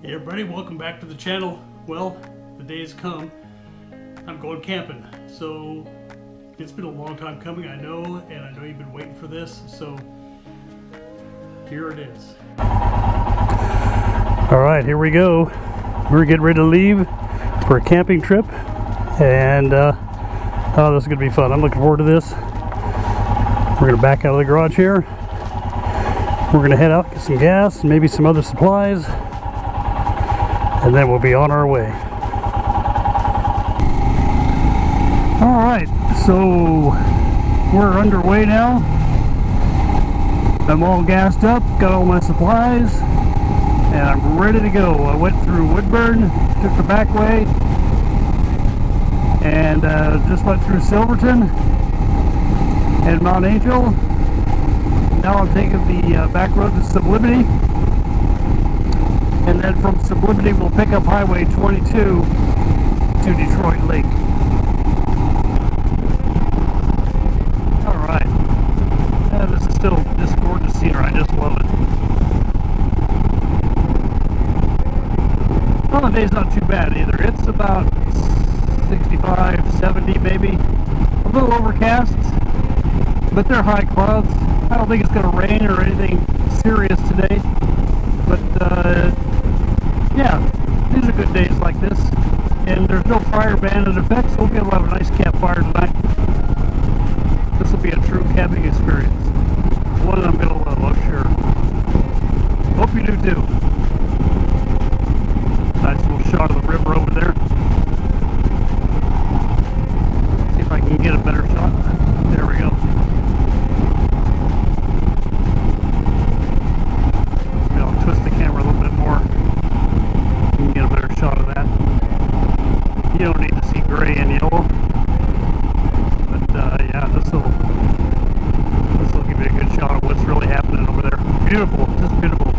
Hey everybody, welcome back to the channel. Well, the day's come. I'm going camping. So it's been a long time coming, I know, and I know you've been waiting for this. So here it is. All right, here we go. We're getting ready to leave for a camping trip, and oh, this is gonna be fun. I'm looking forward to this. We're gonna back out of the garage here. We're gonna head out, get some gas, maybe some other supplies, and then we'll be on our way. All right, so we're underway now. I'm all gassed up, got all my supplies, and I'm ready to go. I went through Woodburn, took the back way, and just went through Silverton and Mount Angel. Now I'm taking the back road to Sublimity, and then from Sublimity we'll pick up Highway 22 to Detroit Lake. Alright, this is still just gorgeous scenery, I just love it. Well, the day's not too bad either. It's about 65, 70 maybe, a little overcast, but they're high clouds. I don't think it's going to rain or anything serious today, but yeah, these are good days like this, and there's no fire ban in effect, so we'll be able to have a nice campfire tonight. This will be a true camping experience, one that I'm going to love, I'm sure. Hope you do too. Nice little shot of the river over there. See if I can get a better shot. There we go. Twist the camera a little bit more. You can get a better shot of that. You don't need to see gray and yellow, but yeah, this will give you a good shot of what's really happening over there. Beautiful, just beautiful. A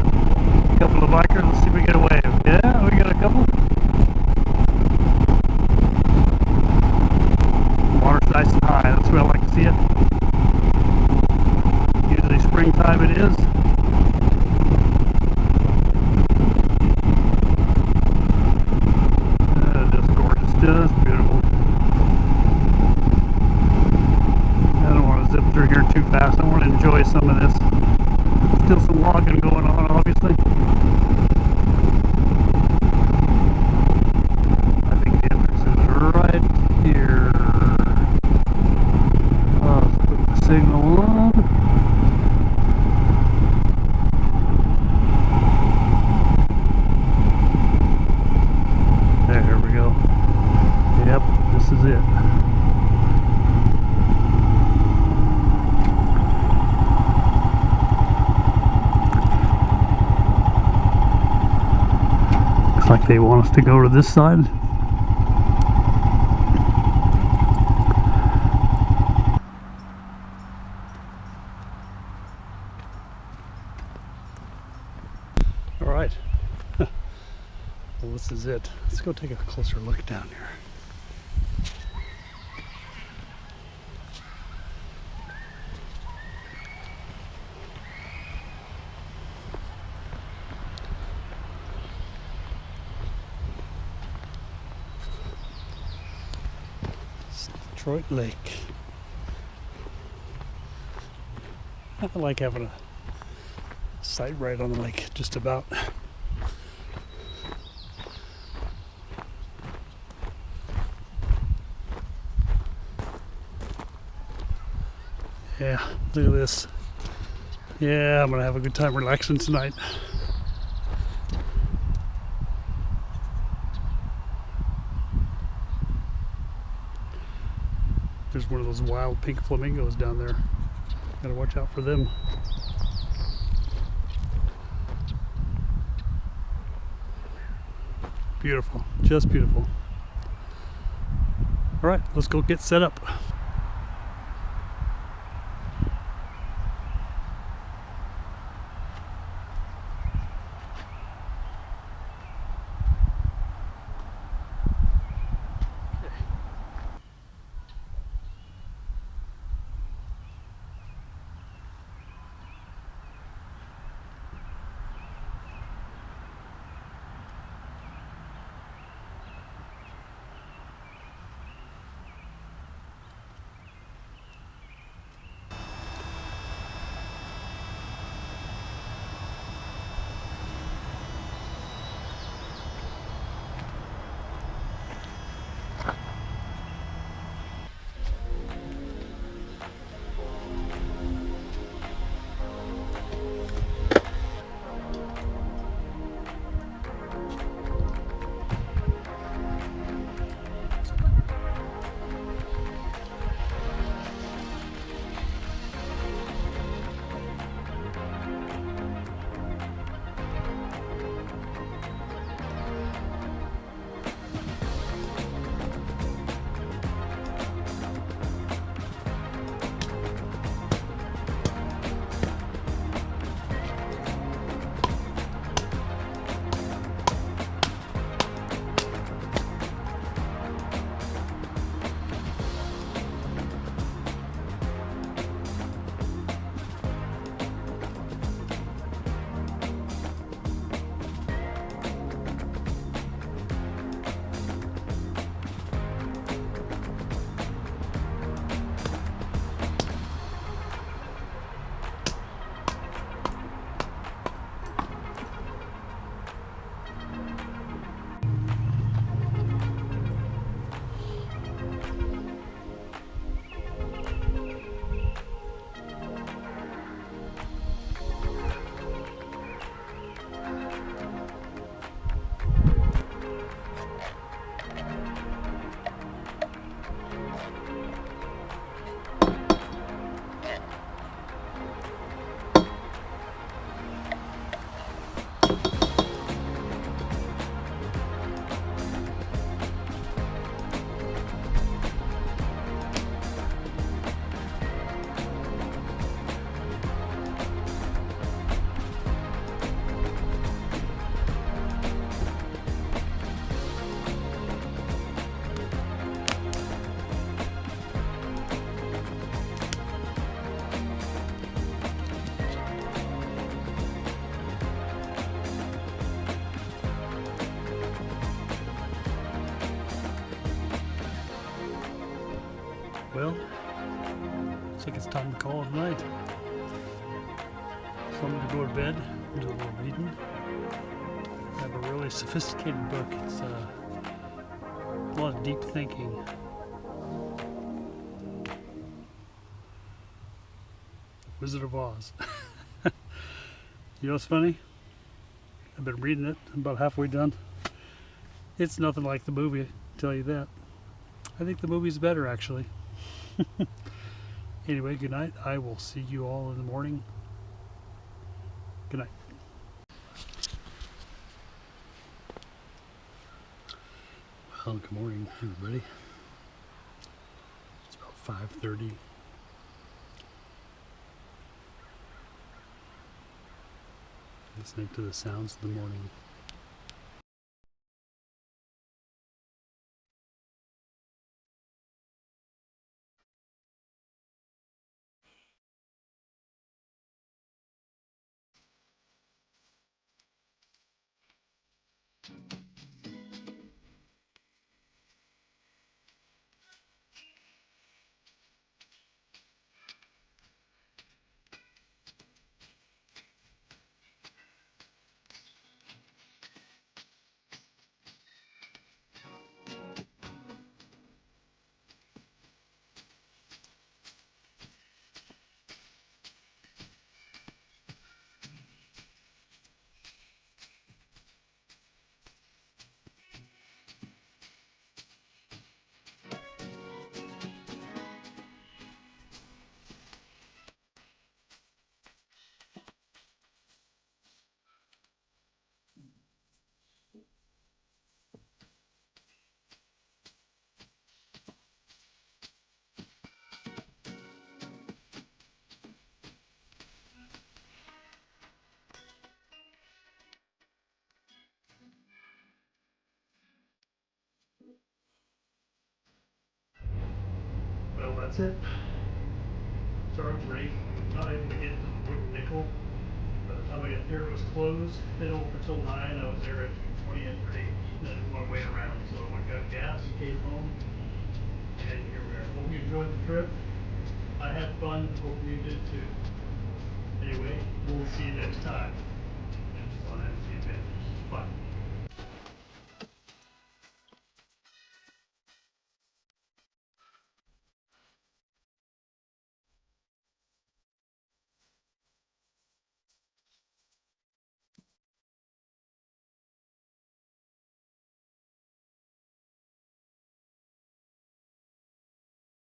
couple of bikers. Let's see if we get a wave. Yeah, we got a couple. Water's nice and high. That's where I like to see it. Usually springtime it is. Just beautiful. I don't want to zip through here too fast. I want to enjoy some of this. Still some logging going on, obviously. I think the entrance is right here. Let's put the signal on. There we go. Yep, this is it. Looks like they want us to go to this side. All right. Well, this is it. Let's go take a closer look down here. Detroit Lake. I like having a sight right on the lake, just about. Yeah, look at this. Yeah, I'm gonna have a good time relaxing tonight. There's one of those wild pink flamingos down there. Gotta watch out for them. Beautiful, just beautiful. All right, let's go get set up. Well, looks like it's time to call it a night. So I'm going to go to bed and do a little reading. I have a really sophisticated book. It's a lot of deep thinking. Wizard of Oz. You know what's funny? I've been reading it. I'm about halfway done. It's nothing like the movie, I tell you that. I think the movie's better, actually. Anyway, good night. I will see you all in the morning. Good night. Well, good morning, everybody. It's about 5:30. Listening to the sounds of the morning. Well, that's it. Starts late. Not able to get to the Wooden Nickel. By the time I got there, it was closed. Been open until 9. I was there at 20 after 8. And I didn't want to wait around, so I got gas and came home. And here we are. Hope you enjoyed the trip. I had fun. Hope you did too. Anyway, we'll see you next time.